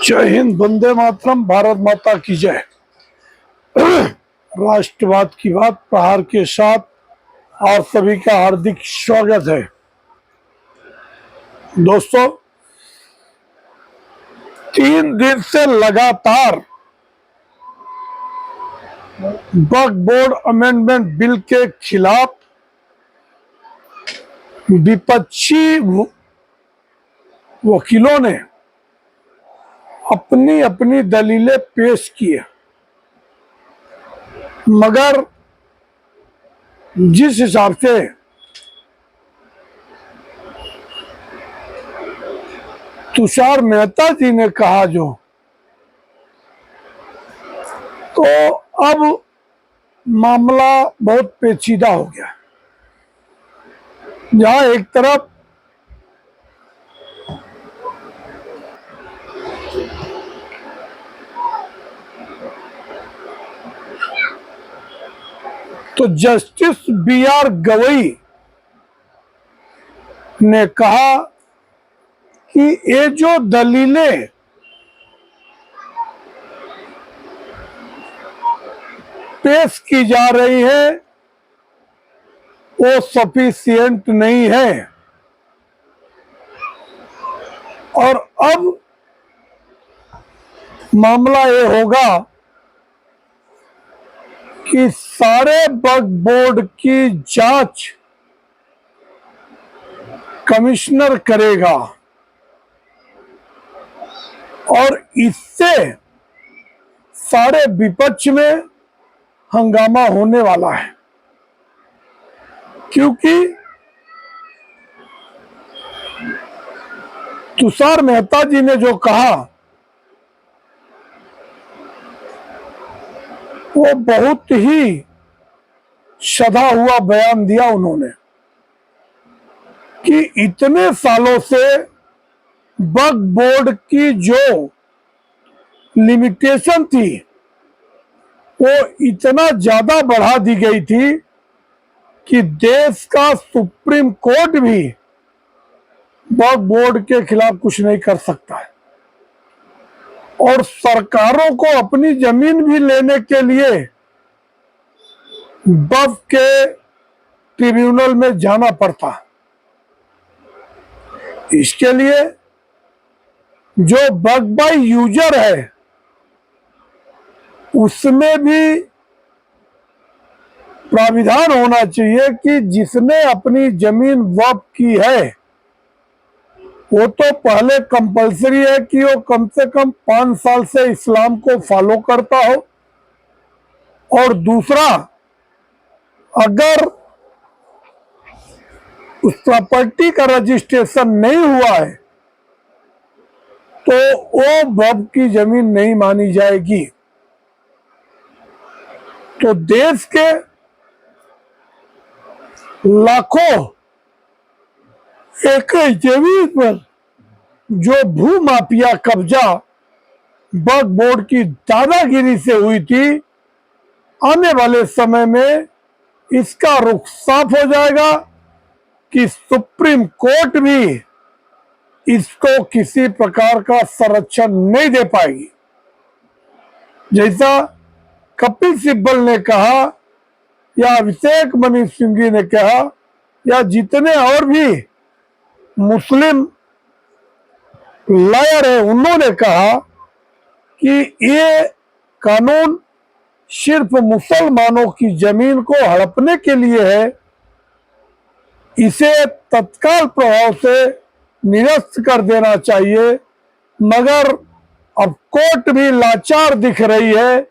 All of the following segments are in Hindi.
जय हिंद, वंदे मातरम, भारत माता की जय। राष्ट्रवाद की बात प्रहार के साथ आप सभी का हार्दिक स्वागत है। दोस्तों, 3 दिन से लगातार वक्फ बोर्ड अमेंडमेंट बिल के खिलाफ विपक्षी वकीलों ने अपनी अपनी दलीलें पेश की, मगर जिस हिसाब से तुषार मेहता जी ने कहा तो अब मामला बहुत पेचीदा हो गया। जहां एक तरफ तो जस्टिस बी.आर. गवई ने कहा कि ये जो दलीलें पेश की जा रही है वो सफिशिएंट नहीं है, और अब मामला ये होगा कि सारे वक्फ बोर्ड की जांच कमिश्नर करेगा और इससे सारे विपक्ष में हंगामा होने वाला है, क्योंकि तुषार मेहता जी ने जो कहा वो बहुत ही सधा हुआ बयान दिया उन्होंने कि इतने सालों से वक्फ बोर्ड की जो लिमिटेशन थी वो इतना ज्यादा बढ़ा दी गई थी कि देश का सुप्रीम कोर्ट भी वक्फ बोर्ड के खिलाफ कुछ नहीं कर सकता है, और सरकारों को अपनी जमीन भी लेने के लिए वक्फ के ट्रिब्यूनल में जाना पड़ता है। इसके लिए जो वक्फ बाय यूजर है उसमें भी प्राविधान होना चाहिए कि जिसने अपनी जमीन वक्फ की है वो तो पहले कंपलसरी है कि वो कम से कम 5 साल से इस्लाम को फॉलो करता हो, और दूसरा, अगर उस प्रॉपर्टी का रजिस्ट्रेशन नहीं हुआ है तो वो वक्फ की जमीन नहीं मानी जाएगी। तो देश के लाखों एकड़ जमीन पर जो भू माफिया कब्जा वक्फ बोर्ड की दादागिरी से हुई थी, आने वाले समय में इसका रुख साफ हो जाएगा कि सुप्रीम कोर्ट भी इसको किसी प्रकार का संरक्षण नहीं दे पाएगी। जैसा कपिल सिब्बल ने कहा या अभिषेक मनु सिंघवी ने कहा या जितने और भी मुस्लिम लॉयर है उन्होंने कहा कि ये कानून सिर्फ मुसलमानों की जमीन को हड़पने के लिए है, इसे तत्काल प्रभाव से निरस्त कर देना चाहिए। मगर अब कोर्ट भी लाचार दिख रही है,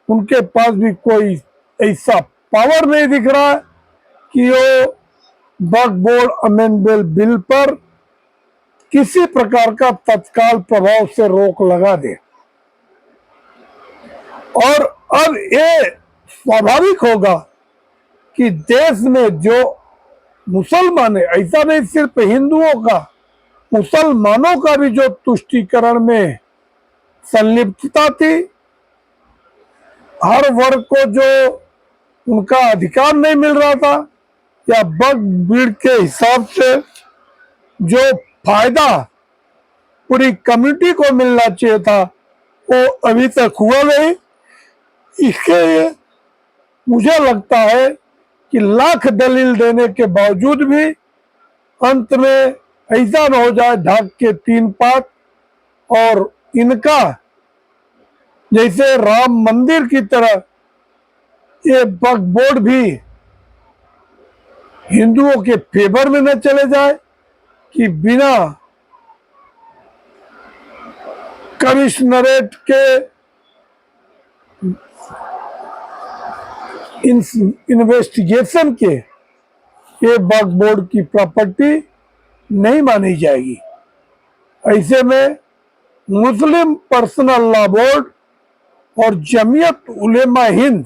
उनके पास भी कोई ऐसा पावर नहीं दिख रहा कि वो वक्फ बोर्ड अमेंडमेंट बिल पर किसी प्रकार का तत्काल प्रभाव से रोक लगा दे। और अब ये स्वाभाविक होगा कि देश में जो मुसलमान है, ऐसा नहीं सिर्फ हिंदुओं का, मुसलमानों का भी जो तुष्टीकरण में संलिप्तता थी, हर वर्ग को जो उनका अधिकार नहीं मिल रहा था, या वक्फ बोर्ड के हिसाब से जो फायदा पूरी कम्युनिटी को मिलना चाहिए था, वो अभी तक हुआ नहीं। इसके लिए मुझे लगता है कि लाख दलील देने के बावजूद भी अंत में ऐसा न हो जाए ढाक के तीन पात, और इनका जैसे राम मंदिर की तरह ये वक्फ बोर्ड भी हिंदुओं के फेवर में न चले जाए कि बिना कमिश्नरेट के इन्वेस्टिगेशन के ये वक्फ बोर्ड की प्रॉपर्टी नहीं मानी जाएगी। ऐसे में मुस्लिम पर्सनल लॉ बोर्ड और जमीयत उलेमा हिंद,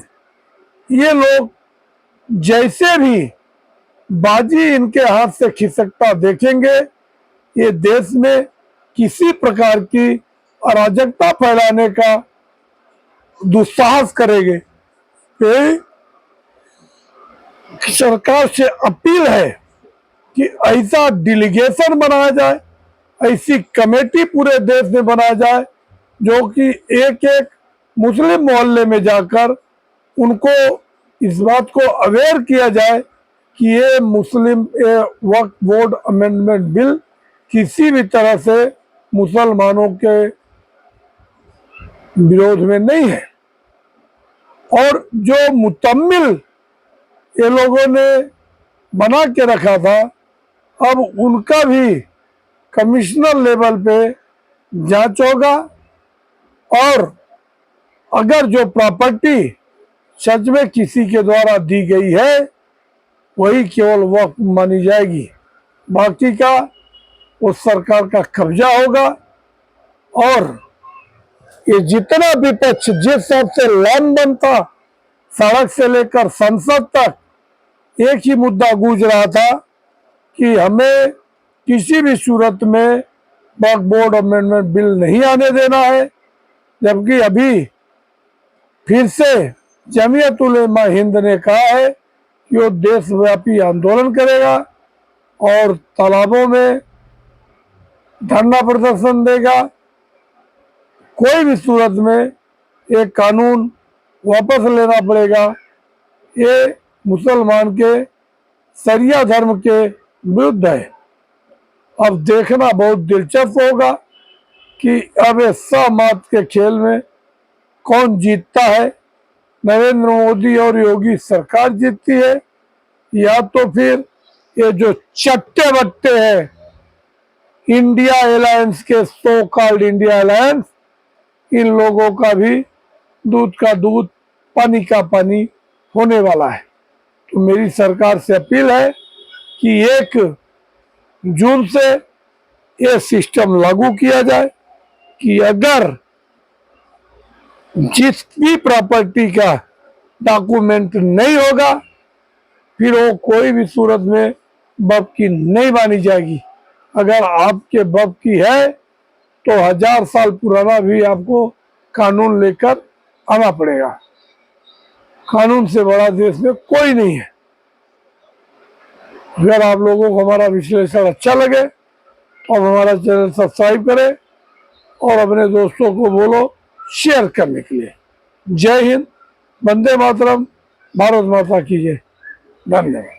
ये लोग जैसे भी बाजी इनके हाथ से खिसकता देखेंगे, ये देश में किसी प्रकार की अराजकता फैलाने का दुस्साहस करेंगे। तो सरकार से अपील है कि ऐसा डेलीगेशन बनाया जाए, ऐसी कमेटी पूरे देश में बनाया जाए जो कि एक एक मुस्लिम मोहल्ले में जाकर उनको इस बात को अवेयर किया जाए कि ये वक्फ बोर्ड अमेंडमेंट बिल किसी भी तरह से मुसलमानों के विरोध में नहीं है। और जो मुतम्मिल ये लोगों ने बना के रखा था, अब उनका भी कमिश्नर लेवल पे जांच होगा, और अगर जो प्रॉपर्टी सच में किसी के द्वारा दी गई है वही केवल वक्फ मानी जाएगी, बाकी का वो सरकार का कब्जा होगा। और ये जितना विपक्ष जिस हिसाब से लामबंद था, सड़क से लेकर संसद तक एक ही मुद्दा गूंज रहा था कि हमें किसी भी सूरत में वक्फ बोर्ड अमेंडमेंट बिल नहीं आने देना है, जबकि अभी फिर से जमीयत उलेमा हिंद ने कहा है कि वो देशव्यापी आंदोलन करेगा और तालाबों में धरना प्रदर्शन देगा। कोई भी सूरत में एक कानून वापस लेना पड़ेगा। ये मुसलमान के शरिया धर्म के विरुद्ध है। अब देखना बहुत दिलचस्प होगा कि अब इस मात के खेल में कौन जीतता है। नरेंद्र मोदी और योगी सरकार जीतती है, या तो फिर ये जो चट्टे बट्टे हैं इंडिया अलायंस के, सो कॉल्ड इंडिया अलायंस, इन लोगों का भी दूध का दूध पानी का पानी होने वाला है। तो मेरी सरकार से अपील है कि 1 जून से ये सिस्टम लागू किया जाए कि अगर जिस भी प्रॉपर्टी का डॉक्यूमेंट नहीं होगा फिर वो कोई भी सूरत में वक्फ की नहीं मानी जाएगी। अगर आपके वक्फ की है तो 1000 साल पुराना भी आपको कानून लेकर आना पड़ेगा। कानून से बड़ा देश में कोई नहीं है। अगर आप लोगों को हमारा विश्लेषण अच्छा लगे तो हमारा चैनल सब्सक्राइब करें और अपने दोस्तों को बोलो शेयर करने के लिए। जय हिंद, वंदे मातरम, भारत माता की जय। धन्यवाद।